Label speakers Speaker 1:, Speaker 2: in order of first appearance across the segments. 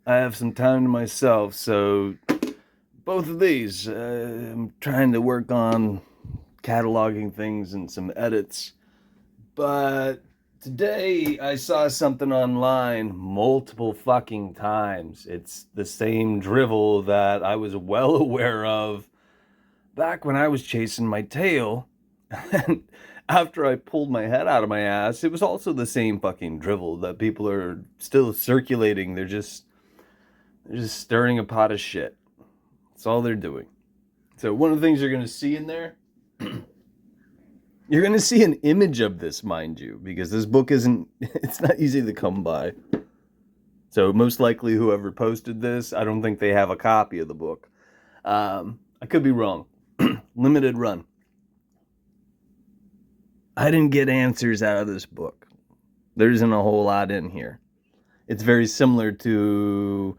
Speaker 1: I have some time to myself, so both of these, I'm trying to work on cataloging things and some edits. But today I saw something online multiple fucking times. It's the same drivel that I was well aware of back when I was chasing my tail. And after I pulled my head out of my ass, it was also the same fucking drivel that people are still circulating. They're just stirring a pot of shit. That's all they're doing. So one of the things you're going to see in there, you're going to see an image of this, mind you, because this book it's not easy to come by. So most likely whoever posted this, I don't think they have a copy of the book. I could be wrong. Limited run. I didn't get answers out of this book. There isn't a whole lot in here. It's very similar to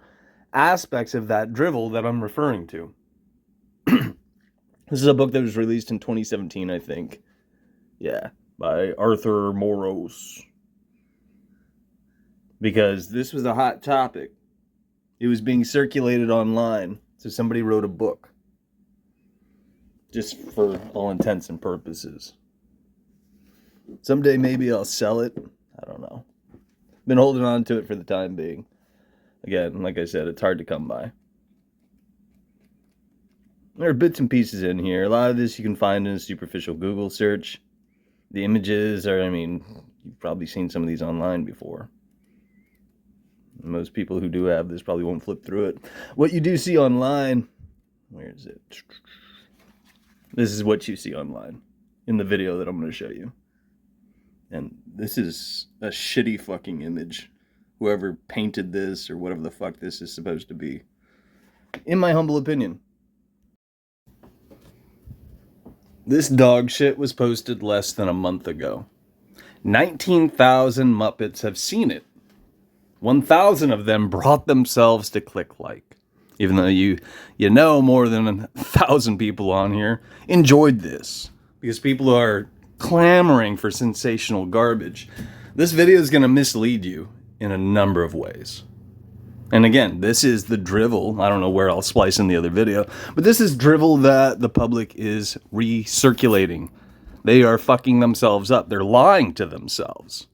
Speaker 1: aspects of that drivel that I'm referring to. This is a book that was released in 2017, I think. Yeah, by Arthur Moros. Because this was a hot topic. It was being circulated online, so somebody wrote a book. Just for all intents and purposes. Someday maybe I'll sell it. I don't know. Been holding on to it for the time being. Again, like I said, it's hard to come by. There are bits and pieces in here. A lot of this you can find in a superficial Google search. The images are, you've probably seen some of these online before. Most people who do have this probably won't flip through it. What you do see online, where is it? This is what you see online in the video that I'm going to show you. And this is a shitty fucking image. Whoever painted this or whatever the fuck this is supposed to be. In my humble opinion. This dog shit was posted less than a month ago. 19,000 Muppets have seen it. 1,000 of them brought themselves to click like. Even though you know more than 1,000 people on here enjoyed this. Because people are clamoring for sensational garbage. This video is going to mislead you in a number of ways. And again, this is the drivel. I don't know where I'll splice in the other video, but this is drivel that the public is recirculating. They are fucking themselves up. They're lying to themselves.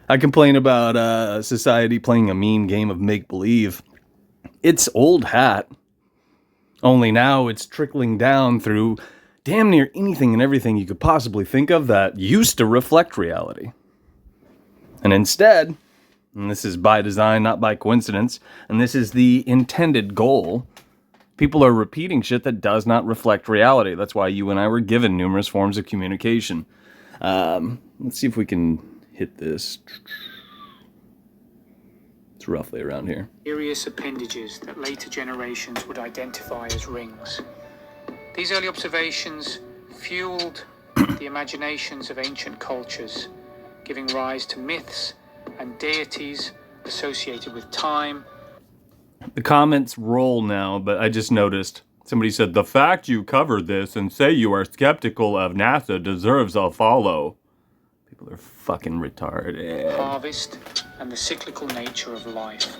Speaker 1: I complain about society playing a mean game of make-believe. It's old hat. Only now it's trickling down through damn near anything and everything you could possibly think of that used to reflect reality. And instead, and this is by design, not by coincidence, and this is the intended goal, people are repeating shit that does not reflect reality. That's why you and I were given numerous forms of communication. Let's see if we can hit this. It's roughly around here.
Speaker 2: Curious appendages that later generations would identify as rings. These early observations fueled the imaginations of ancient cultures, giving rise to myths and deities associated with time.
Speaker 1: The comments roll now, but I just noticed somebody said, "The fact you covered this and say you are skeptical of NASA deserves a follow." People are fucking retarded.
Speaker 2: Harvest and the cyclical nature of life.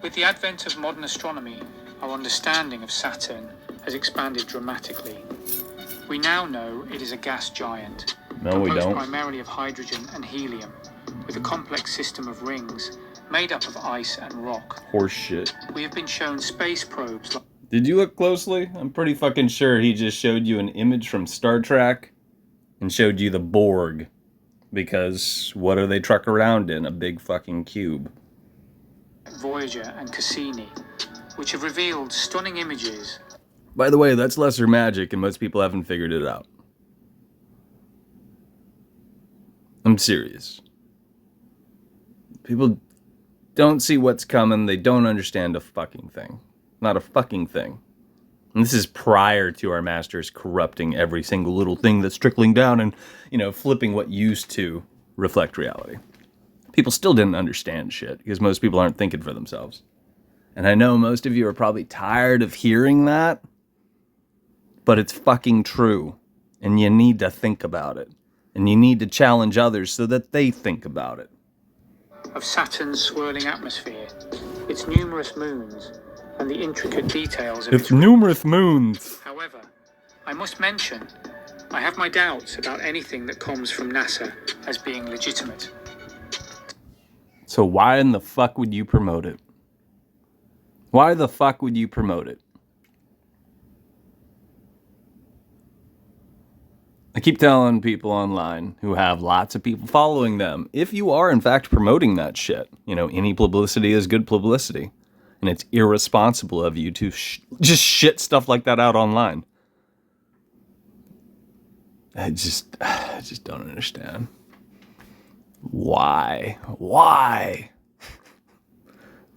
Speaker 2: With the advent of modern astronomy, our understanding of Saturn has expanded dramatically. We now know it is a gas giant,
Speaker 1: No, we
Speaker 2: composed
Speaker 1: don't.
Speaker 2: primarily of hydrogen and helium, with a complex system of rings made up of ice and rock.
Speaker 1: Horse shit.
Speaker 2: We have been shown space probes.
Speaker 1: Did you look closely? I'm pretty fucking sure he just showed you an image from Star Trek and showed you the Borg. Because what do they truck around in? A big fucking cube.
Speaker 2: Voyager and Cassini, which have revealed stunning images.
Speaker 1: By the way, that's lesser magic and most people haven't figured it out. I'm serious. People don't see what's coming. They don't understand a fucking thing. Not a fucking thing. And this is prior to our masters corrupting every single little thing that's trickling down and, flipping what used to reflect reality. People still didn't understand shit because most people aren't thinking for themselves. And I know most of you are probably tired of hearing that, but it's fucking true. And you need to think about it. And you need to challenge others so that they think about it.
Speaker 2: Of Saturn's swirling atmosphere, its numerous moons, and the intricate details of
Speaker 1: It's numerous moons.
Speaker 2: However, I must mention, I have my doubts about anything that comes from NASA as being legitimate.
Speaker 1: So why in the fuck would you promote it? Why the fuck would you promote it? I keep telling people online who have lots of people following them, if you are in fact promoting that shit, any publicity is good publicity. And it's irresponsible of you to just shit stuff like that out online. I just don't understand. Why?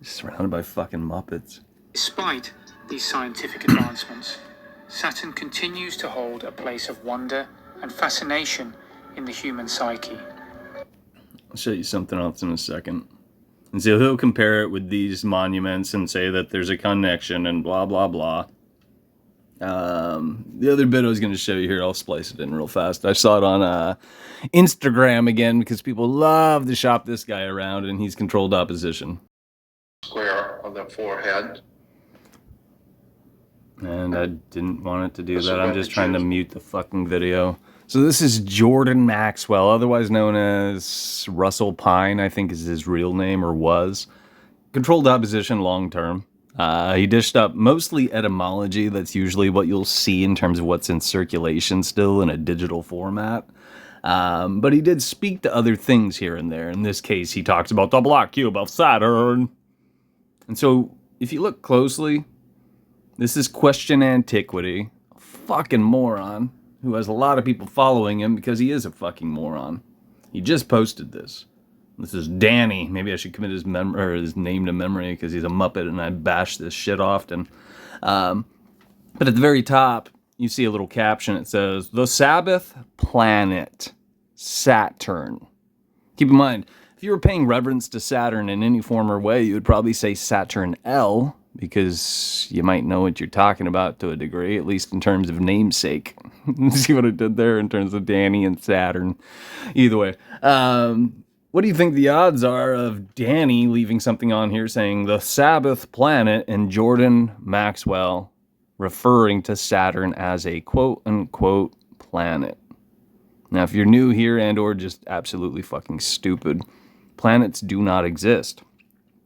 Speaker 1: Surrounded by fucking Muppets.
Speaker 2: Despite these scientific advancements, Saturn continues to hold a place of wonder and fascination in the human psyche.
Speaker 1: I'll show you something else in a second. And so he'll compare it with these monuments and say that there's a connection and blah, blah, blah. The other bit I was going to show you here, I'll splice it in real fast. I saw it on Instagram again because people love to shop this guy around, and he's controlled opposition.
Speaker 3: Square of the forehead.
Speaker 1: And I didn't want it to do that. I'm just trying to mute the fucking video. So this is Jordan Maxwell, otherwise known as Russell Pine, I think is his real name, or was. Controlled opposition long term. He dished up mostly etymology. That's usually what you'll see in terms of what's in circulation still in a digital format. But he did speak to other things here and there. In this case, he talks about the black cube of Saturn. And so, if you look closely, this is Question Antiquity, a fucking moron, who has a lot of people following him because he is a fucking moron. He just posted this. This is Danny. Maybe I should commit his name to memory because he's a Muppet and I bash this shit often. But at the very top, you see a little caption. It says, "The Sabbath Planet, Saturn." Keep in mind, if you were paying reverence to Saturn in any form or way, you would probably say Saturn L, because you might know what you're talking about to a degree, at least in terms of namesake. See what I did there in terms of Danny and Saturn? Either way. What do you think the odds are of Danny leaving something on here saying the Sabbath Planet and Jordan Maxwell referring to Saturn as a quote-unquote planet? Now, if you're new here and or just absolutely fucking stupid, planets do not exist,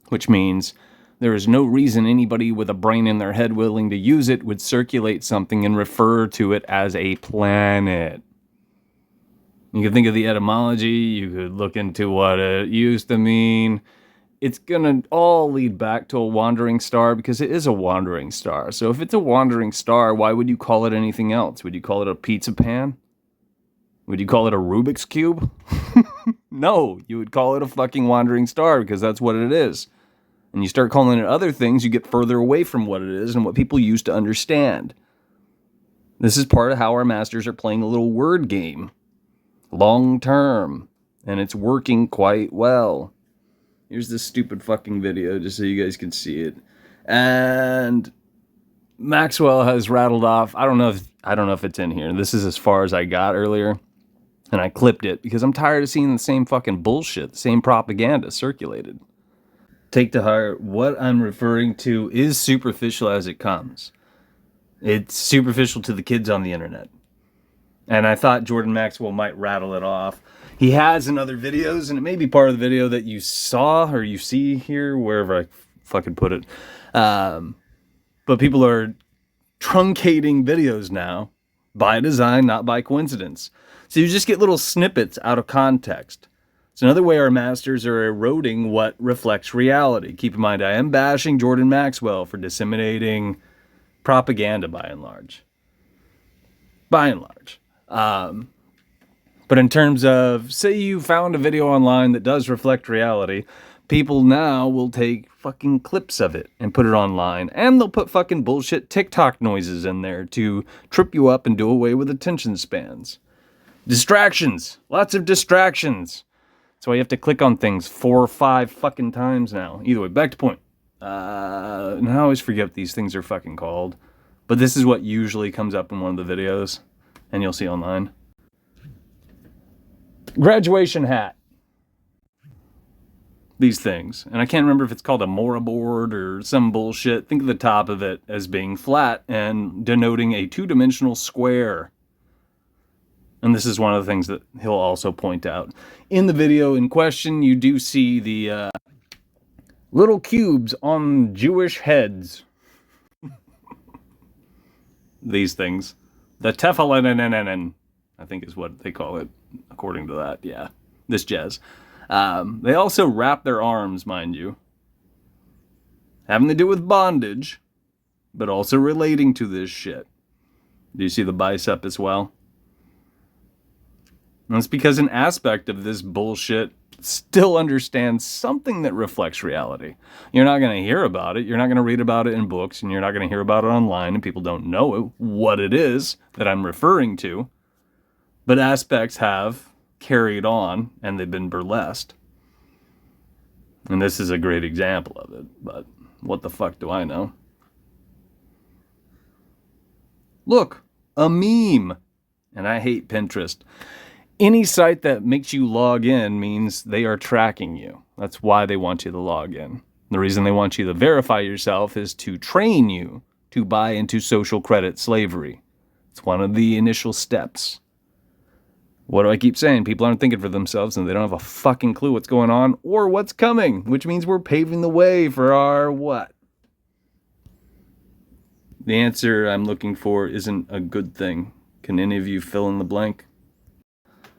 Speaker 1: which means there is no reason anybody with a brain in their head willing to use it would circulate something and refer to it as a planet. You could think of the etymology, you could look into what it used to mean. It's going to all lead back to a wandering star because it is a wandering star. So if it's a wandering star, why would you call it anything else? Would you call it a pizza pan? Would you call it a Rubik's Cube? No, you would call it a fucking wandering star because that's what it is. And you start calling it other things, you get further away from what it is and what people used to understand. This is part of how our masters are playing a little word game. Long term. And it's working quite well. Here's this stupid fucking video just so you guys can see it. And Maxwell has rattled off, I don't know if it's in here. This is as far as I got earlier. And I clipped it because I'm tired of seeing the same fucking bullshit, the same propaganda circulated. Take to heart, what I'm referring to is superficial as it comes. It's superficial to the kids on the internet. And I thought Jordan Maxwell might rattle it off. He has in other videos, and it may be part of the video that you saw or you see here, wherever I fucking put it. But people are truncating videos now by design, not by coincidence. So you just get little snippets out of context. It's another way our masters are eroding what reflects reality. Keep in mind, I am bashing Jordan Maxwell for disseminating propaganda by and large. By and large. But in terms of, say you found a video online that does reflect reality, people now will take fucking clips of it and put it online. And they'll put fucking bullshit TikTok noises in there to trip you up and do away with attention spans. Distractions. Lots of distractions. That's why you have to click on things 4 or 5 fucking times now. Either way, back to point. And I always forget what these things are fucking called. But this is what usually comes up in one of the videos. And you'll see online. Graduation hat. these things. And I can't remember if it's called a mortarboard or some bullshit. Think of the top of it as being flat and denoting a two-dimensional square. And this is one of the things that he'll also point out. In the video in question, you do see the little cubes on Jewish heads. These things. The Tefillin, I think is what they call it, according to that. Yeah, this jazz. They also wrap their arms, mind you. Having to do with bondage, but also relating to this shit. Do you see the bicep as well? And it's because an aspect of this bullshit still understands something that reflects reality. You're not going to hear about it. You're not going to read about it in books, and you're not going to hear about it online, and people don't know what it is that I'm referring to. But aspects have carried on, and they've been burlesqued. And this is a great example of it, but what the fuck do I know? Look, a meme. And I hate Pinterest. Any site that makes you log in means they are tracking you. That's why they want you to log in. The reason they want you to verify yourself is to train you to buy into social credit slavery. It's one of the initial steps. What do I keep saying? People aren't thinking for themselves and they don't have a fucking clue what's going on or what's coming, which means we're paving the way for our what? The answer I'm looking for isn't a good thing. Can any of you fill in the blank?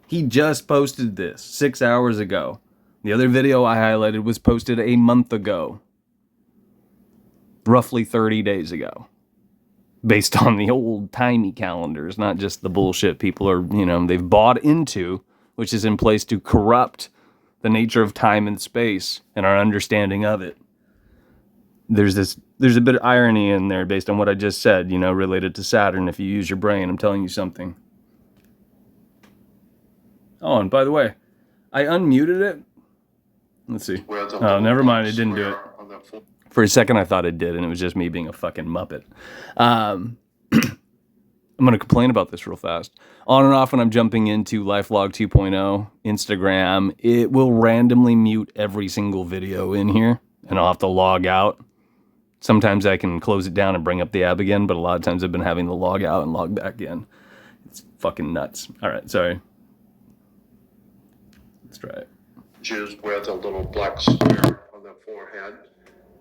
Speaker 1: He just posted this 6 hours ago. The other video I highlighted was posted a month ago. Roughly 30 days ago. Based on the old-timey calendars, not just the bullshit people are, they've bought into, which is in place to corrupt the nature of time and space and our understanding of it. There's a bit of irony in there based on what I just said, related to Saturn. If you use your brain, I'm telling you something. Oh, and by the way, I unmuted it. Let's see. Oh, never mind. It didn't do it. For a second, I thought it did, and it was just me being a fucking muppet. I'm going to complain about this real fast. On and off when I'm jumping into LifeLog 2.0, Instagram, it will randomly mute every single video in here, and I'll have to log out. Sometimes I can close it down and bring up the app again, but a lot of times I've been having to log out and log back in. It's fucking nuts. All right, sorry. Let's try it.
Speaker 3: Jews wear the little black square on their forehead.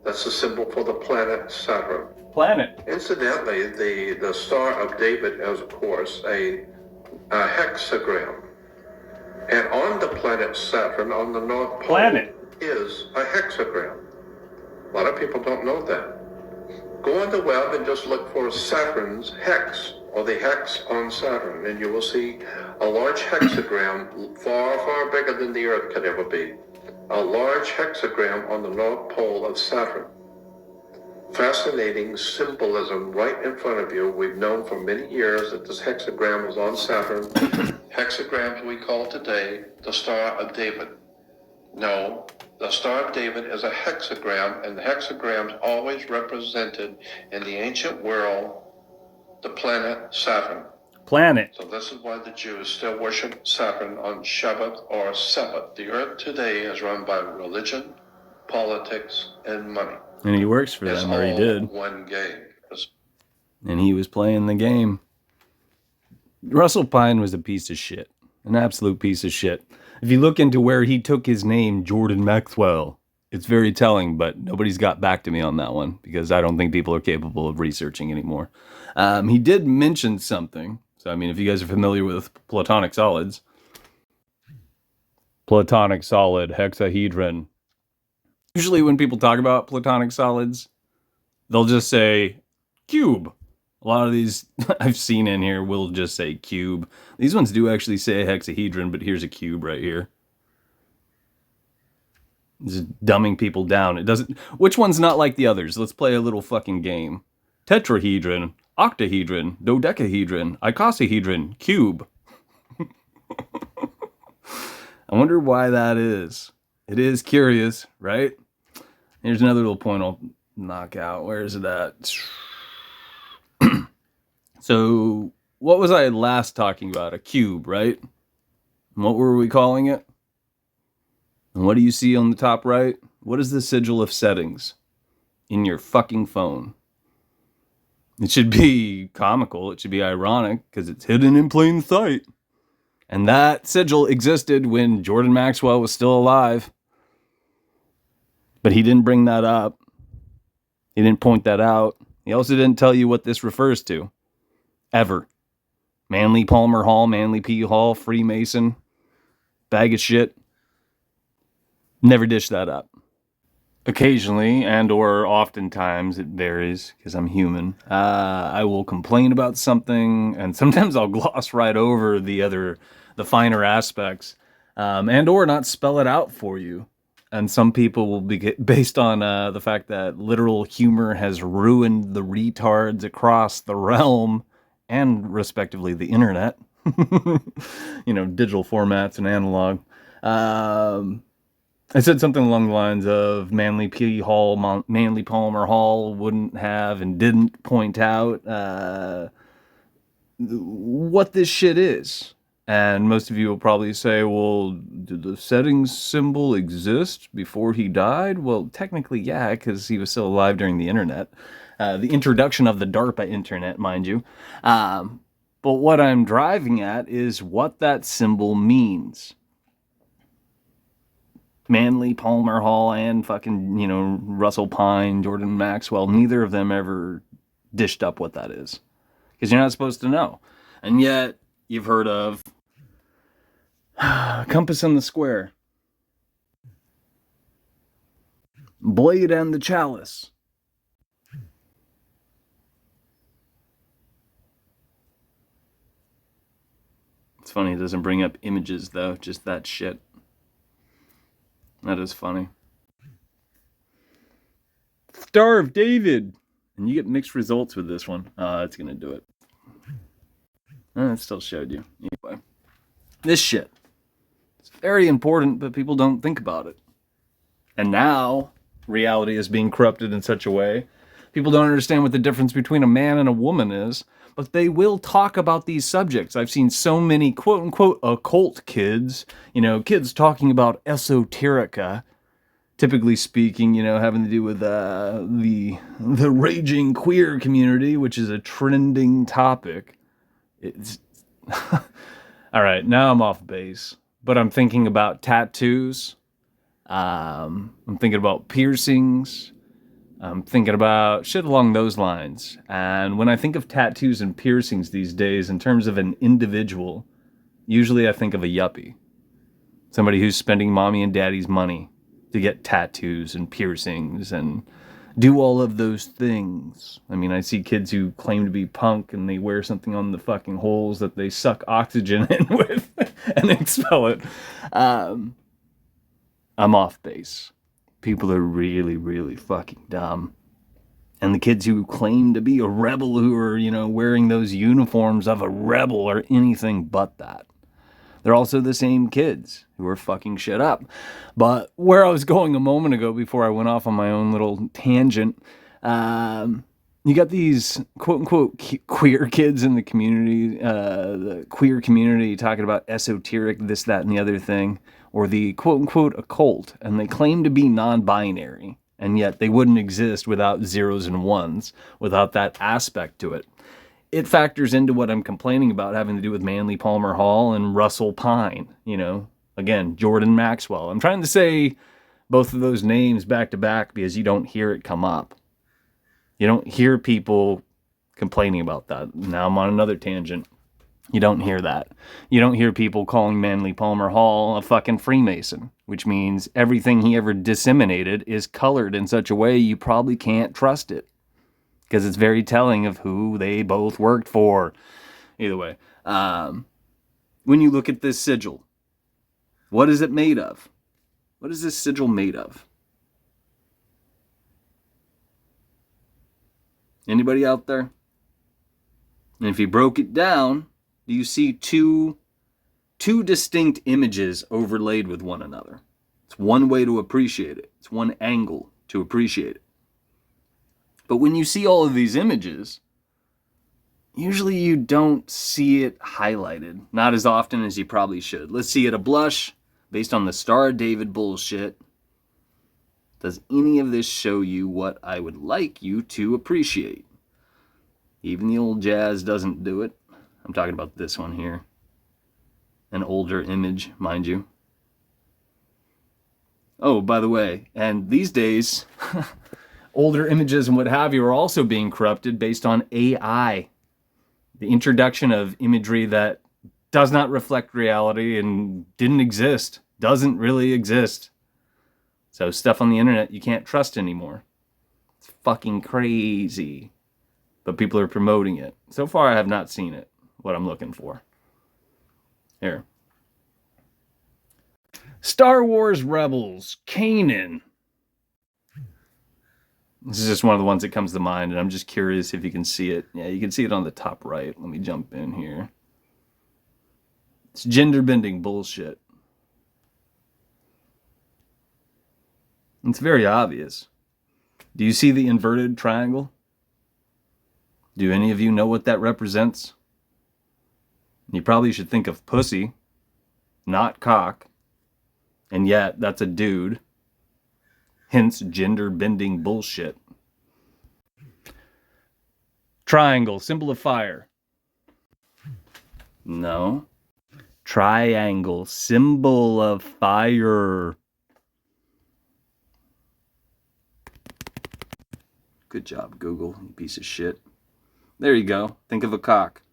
Speaker 3: That's the symbol for the planet Saturn.
Speaker 1: Planet.
Speaker 3: Incidentally, the Star of David is, of course, a hexagram. And on the planet Saturn, on the North Pole, is a hexagram. A lot of people don't know that. Go on the web and just look for Saturn's hex, or the hex on Saturn, and you will see a large hexagram, far, far bigger than the Earth could ever be. A large hexagram on the North Pole of Saturn. Fascinating symbolism right in front of you. We've known for many years that this hexagram is on Saturn. Hexagrams we call today the Star of David. No, the Star of David is a hexagram, and the hexagrams always represented in the ancient world the planet Saturn.
Speaker 1: Planet.
Speaker 3: So this is why the Jews still worship Saturn on Shabbat or Sabbath. The earth today is run by religion, politics, and money.
Speaker 1: And he works for them, or he did.
Speaker 3: One game.
Speaker 1: And he was playing the game. Russell Pine was a piece of shit. An absolute piece of shit. If you look into where he took his name, Jordan Maxwell, it's very telling, but nobody's got back to me on that one because I don't think people are capable of researching anymore. He did mention something. So, if you guys are familiar with Platonic solids. Platonic solid, hexahedron. Usually when people talk about Platonic solids, they'll just say cube. A lot of these I've seen in here will just say cube. These ones do actually say hexahedron, but here's a cube right here. Just dumbing people down. It doesn't. Which one's not like the others? Let's play a little fucking game. Tetrahedron, octahedron, dodecahedron, icosahedron, cube. I wonder why that is. It is curious, right? Here's another little point I'll knock out. Where is it at? So, what was I last talking about? A cube, right? And what were we calling it? And what do you see on the top right? What is the sigil of settings in your fucking phone? It should be comical. It should be ironic because it's hidden in plain sight. And that sigil existed when Jordan Maxwell was still alive. But he didn't bring that up. He didn't point that out. He also didn't tell you what this refers to. Ever. Manly Palmer Hall, Manly P. Hall, Freemason, bag of shit. Never dish that up. Occasionally, and or oftentimes, it varies, because I'm human, I will complain about something, and sometimes I'll gloss right over the finer aspects, and or not spell it out for you. And some people will be based on the fact that literal humor has ruined the retards across the realm, and respectively the internet. Digital formats and analog. I said something along the lines of Manly P. Hall, Manly Palmer Hall wouldn't have and didn't point out what this shit is. And most of you will probably say, well, did the settings symbol exist before he died? Well, technically, yeah, because he was still alive during the internet. The introduction of the DARPA internet, mind you. But what I'm driving at is what that symbol means. Manly, Palmer Hall, and fucking, Russell Pine, Jordan Maxwell, neither of them ever dished up what that is. Because you're not supposed to know. And yet, you've heard of Compass and the Square, Blade and the Chalice, it's funny, it doesn't bring up images though, just that shit. That is funny. Star of David, and you get mixed results with this one. It's gonna do it. It still showed you. Anyway, this shit. It's very important, but people don't think about it. And now, reality is being corrupted in such a way, people don't understand what the difference between a man and a woman is, but they will talk about these subjects. I've seen so many quote-unquote occult kids, kids talking about esoterica, typically speaking, having to do with the raging queer community, which is a trending topic. It's all right, now I'm off base, but I'm thinking about tattoos. I'm thinking about piercings. I'm thinking about shit along those lines. And when I think of tattoos and piercings these days, in terms of an individual, usually I think of a yuppie. Somebody who's spending mommy and daddy's money to get tattoos and piercings and do all of those things. I mean, I see kids who claim to be punk and they wear something on the fucking holes that they suck oxygen in with and expel it. I'm off base. People are really, really fucking dumb. And the kids who claim to be a rebel, who are, wearing those uniforms of a rebel, are anything but that. They're also the same kids who are fucking shit up. But where I was going a moment ago before I went off on my own little tangent, you got these quote-unquote queer kids in the community, the queer community talking about esoteric, this, that, and the other thing, or the quote-unquote occult, and they claim to be non-binary, and yet they wouldn't exist without zeros and ones, without that aspect to it. It factors into what I'm complaining about, having to do with Manly Palmer Hall and Russell Pine, again, Jordan Maxwell. I'm trying to say both of those names back to back because you don't hear it come up. You don't hear people complaining about that. Now I'm on another tangent. You don't hear that. You don't hear people calling Manly Palmer Hall a fucking Freemason, which means everything he ever disseminated is colored in such a way you probably can't trust it, because it's very telling of who they both worked for. Either way, when you look at this sigil, what is it made of? What is this sigil made of? Anybody out there? And if you broke it down, do you see two distinct images overlaid with one another? It's one way to appreciate it. It's one angle to appreciate it. But when you see all of these images, usually you don't see it highlighted. Not as often as you probably should. Let's see at a blush. based on the Star of David bullshit. Does any of this show you what I would like you to appreciate? Even the old jazz doesn't do it. I'm talking about this one here. An older image, mind you. Oh, by the way, and these days, older images and what have you are also being corrupted based on AI. The introduction of imagery that does not reflect reality and didn't exist, doesn't really exist. So stuff on the internet you can't trust anymore. It's fucking crazy. But people are promoting it. So far I have not seen it, what I'm looking for. Here. Star Wars Rebels, Kanan. This is just one of the ones that comes to mind, and I'm just curious if you can see it. Yeah, you can see it on the top right. Let me jump in here. It's gender bending bullshit. It's very obvious. Do you see the inverted triangle? Do any of you know what that represents? You probably should think of pussy, not cock. And yet, that's a dude. Hence, gender-bending bullshit. Triangle, symbol of fire. No. Triangle, symbol of fire. Good job, Google, you piece of shit. There you go. Think of a cock.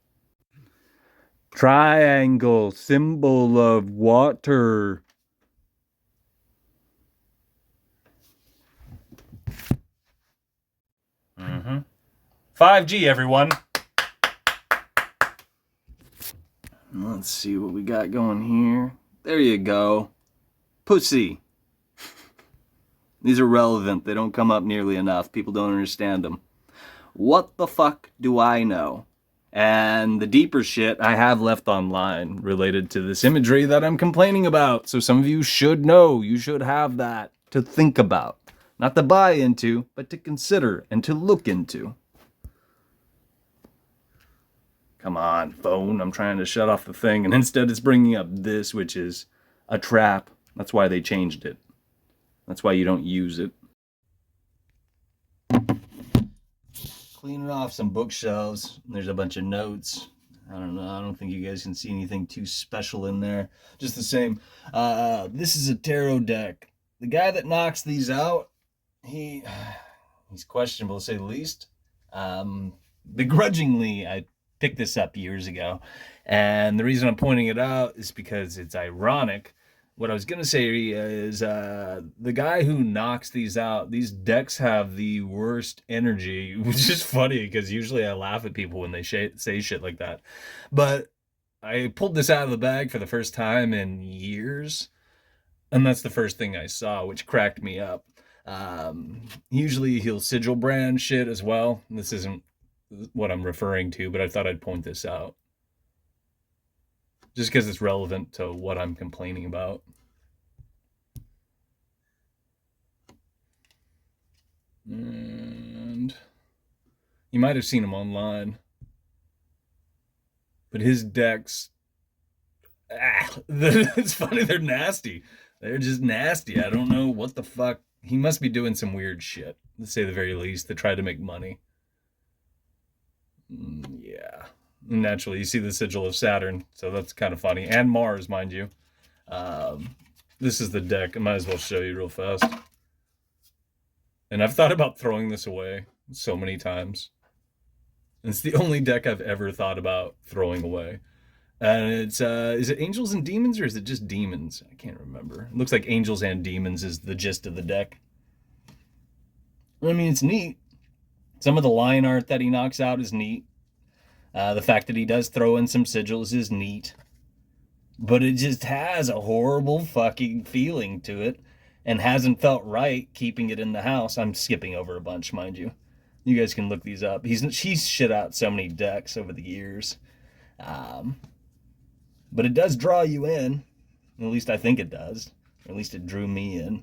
Speaker 1: Triangle, symbol of water. Mm-hmm. 5G, everyone. Let's see what we got going here. There you go. Pussy. These are relevant. They don't come up nearly enough. People don't understand them. What the fuck do I know? And the deeper shit I have left online related to this imagery that I'm complaining about. So some of you should know. You should have that to think about. Not to buy into, but to consider and to look into. Come on, phone. I'm trying to shut off the thing. And instead it's bringing up this, which is a trap. That's why they changed it. That's why you don't use it. Cleaning off some bookshelves. There's a bunch of notes. I don't know. I don't think you guys can see anything too special in there. Just the same. This is a tarot deck. The guy that knocks these out, he's questionable to say the least. Begrudgingly, I picked this up years ago. And the reason I'm pointing it out is because it's ironic. What I was going to say is the guy who knocks these out, these decks have the worst energy, which is funny because usually I laugh at people when they say shit like that. But I pulled this out of the bag for the first time in years, and that's the first thing I saw, which cracked me up. Usually he'll sigil brand shit as well. This isn't what I'm referring to, but I thought I'd point this out. Just because it's relevant to what I'm complaining about. And you might have seen him online. But his decks... it's funny, they're nasty. They're just nasty. I don't know what the fuck. He must be doing some weird shit, to say the very least, to try to make money. Yeah. Naturally, you see the sigil of Saturn, so that's kind of funny. And Mars, mind you. This is the deck. I might as well show you real fast. And I've thought about throwing this away so many times. It's the only deck I've ever thought about throwing away. And it's, is it Angels and Demons, or is it just Demons? I can't remember. It looks like Angels and Demons is the gist of the deck. I mean, it's neat. Some of the line art that he knocks out is neat. The fact that he does throw in some sigils is neat. But it just has a horrible fucking feeling to it. And hasn't felt right keeping it in the house. I'm skipping over a bunch, mind you. You guys can look these up. He's shit out so many decks over the years. But it does draw you in. At least I think it does. Or at least it drew me in.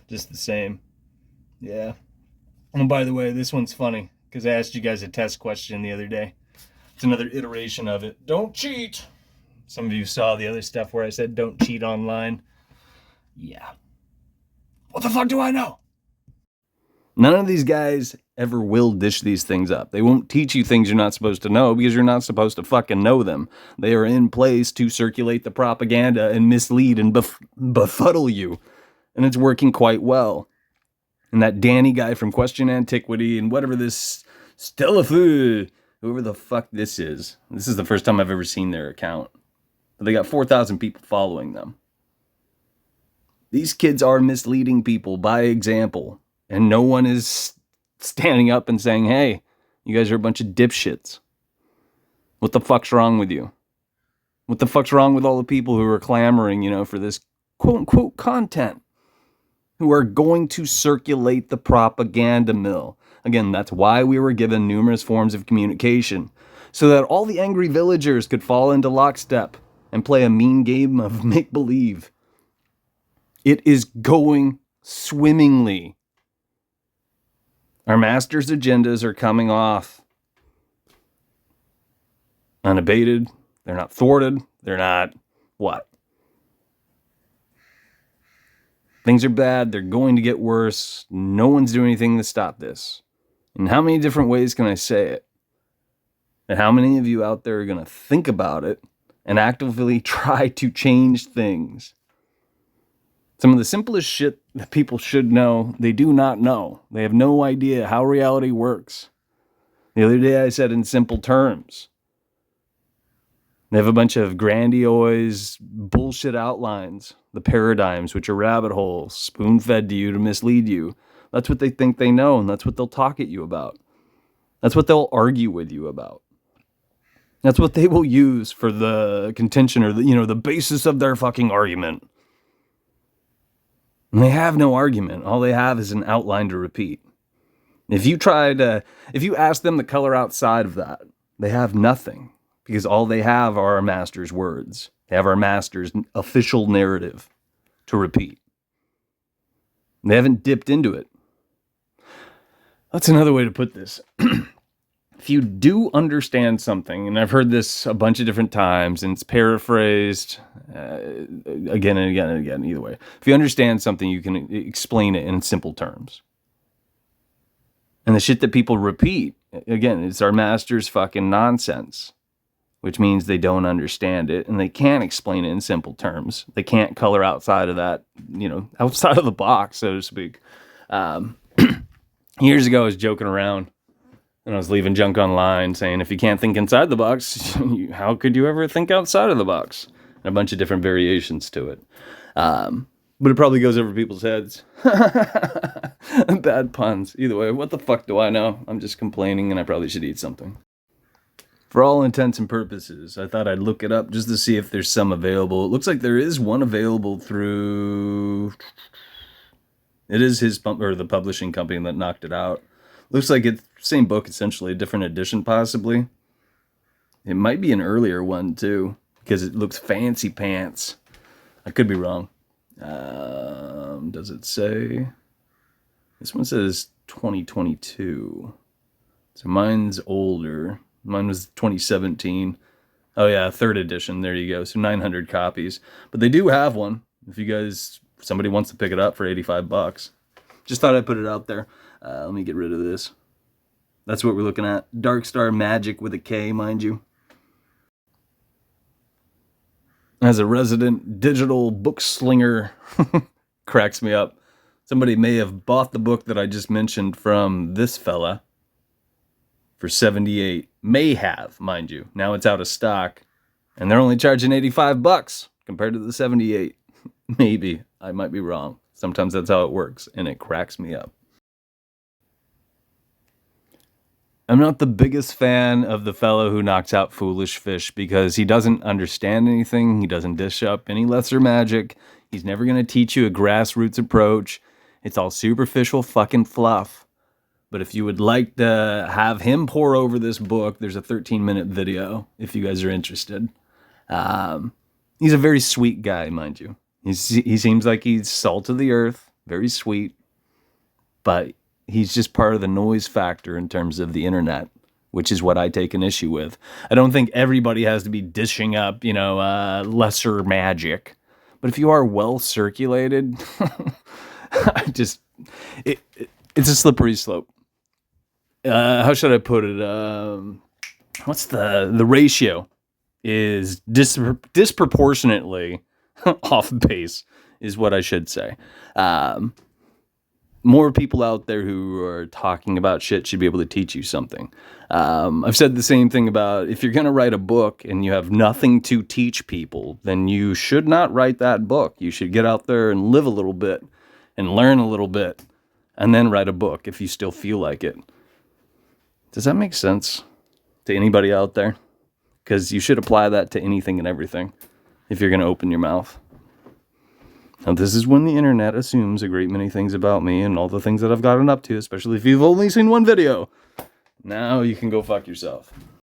Speaker 1: Just the same. Yeah. And by the way, this one's funny. Because I asked you guys a test question the other day. It's another iteration of it. Don't cheat. Some of you saw the other stuff where I said don't cheat online. Yeah. What the fuck do I know? None of these guys ever will dish these things up. They won't teach you things you're not supposed to know because you're not supposed to fucking know them. They are in place to circulate the propaganda and mislead and befuddle you. And it's working quite well. And that Danny guy from Question Antiquity and whatever this Stellafu, whoever the fuck this is the first time I've ever seen their account. But they got 4,000 people following them. These kids are misleading people by example. And no one is standing up and saying, hey, you guys are a bunch of dipshits. What the fuck's wrong with you? What the fuck's wrong with all the people who are clamoring, for this quote-unquote content? Who are going to circulate the propaganda mill. Again, that's why we were given numerous forms of communication. So that all the angry villagers could fall into lockstep and play a mean game of make-believe. It is going swimmingly. Our masters' agendas are coming off unabated. They're not thwarted. They're not what? Things are bad. They're going to get worse. No one's doing anything to stop this. In how many different ways can I say it? And how many of you out there are going to think about it and actively try to change things? Some of the simplest shit that people should know, they do not know. They have no idea how reality works. The other day I said in simple terms. They have a bunch of grandiose bullshit outlines, the paradigms, which are rabbit holes, spoon-fed to you to mislead you. That's what they think they know, and that's what they'll talk at you about. That's what they'll argue with you about. That's what they will use for the contention or the basis of their fucking argument. And they have no argument. All they have is an outline to repeat. If you ask them the color outside of that, they have nothing. Because all they have are our master's words. They have our master's official narrative to repeat. They haven't dipped into it. That's another way to put this. If you do understand something, and I've heard this a bunch of different times, and it's paraphrased again and again and again, either way. If you understand something, you can explain it in simple terms. And the shit that people repeat, again, it's our master's fucking nonsense. Which means they don't understand it, and they can't explain it in simple terms. They can't color outside of that, outside of the box, so to speak. Years ago, I was joking around, and I was leaving junk online, saying, if you can't think inside the box, how could you ever think outside of the box? And a bunch of different variations to it. But it probably goes over people's heads. Bad puns. Either way, what the fuck do I know? I'm just complaining, and I probably should eat something. For all intents and purposes, I thought I'd look it up just to see if there's some available. It looks like there is one available through... It is the publishing company that knocked it out. Looks like it's the same book, essentially, a different edition, possibly. It might be an earlier one, too, because it looks fancy pants. I could be wrong. Does it say? This one says 2022. So mine's older. Mine was 2017. Oh yeah, third edition. There you go. So 900 copies. But they do have one. If somebody wants to pick it up for $85. Just thought I'd put it out there. Let me get rid of this. That's what we're looking at. Dark Star Magic with a K, mind you. As a resident digital book slinger, cracks me up. Somebody may have bought the book that I just mentioned from this fella for $78. May have, mind you. Now it's out of stock, and they're only charging $85 compared to the $78. Maybe. I might be wrong. Sometimes that's how it works, and it cracks me up. I'm not the biggest fan of the fellow who knocks out Foolish Fish because he doesn't understand anything. He doesn't dish up any lesser magic. He's never going to teach you a grassroots approach. It's all superficial fucking fluff. But if you would like to have him pour over this book, there's a 13-minute video if you guys are interested. He's a very sweet guy, mind you. He seems like he's salt of the earth, very sweet, but he's just part of the noise factor in terms of the internet, which is what I take an issue with. I don't think everybody has to be dishing up, lesser magic, But if you are well circulated, it's a slippery slope. How should I put it? What's the ratio is disproportionately off base is what I should say. More people out there who are talking about shit should be able to teach you something. I've said the same thing about if you're going to write a book and you have nothing to teach people, then you should not write that book. You should get out there and live a little bit and learn a little bit and then write a book if you still feel like it. Does that make sense to anybody out there? Because you should apply that to anything and everything if you're going to open your mouth. Now, this is when the internet assumes a great many things about me and all the things that I've gotten up to, especially if you've only seen one video. Now you can go fuck yourself.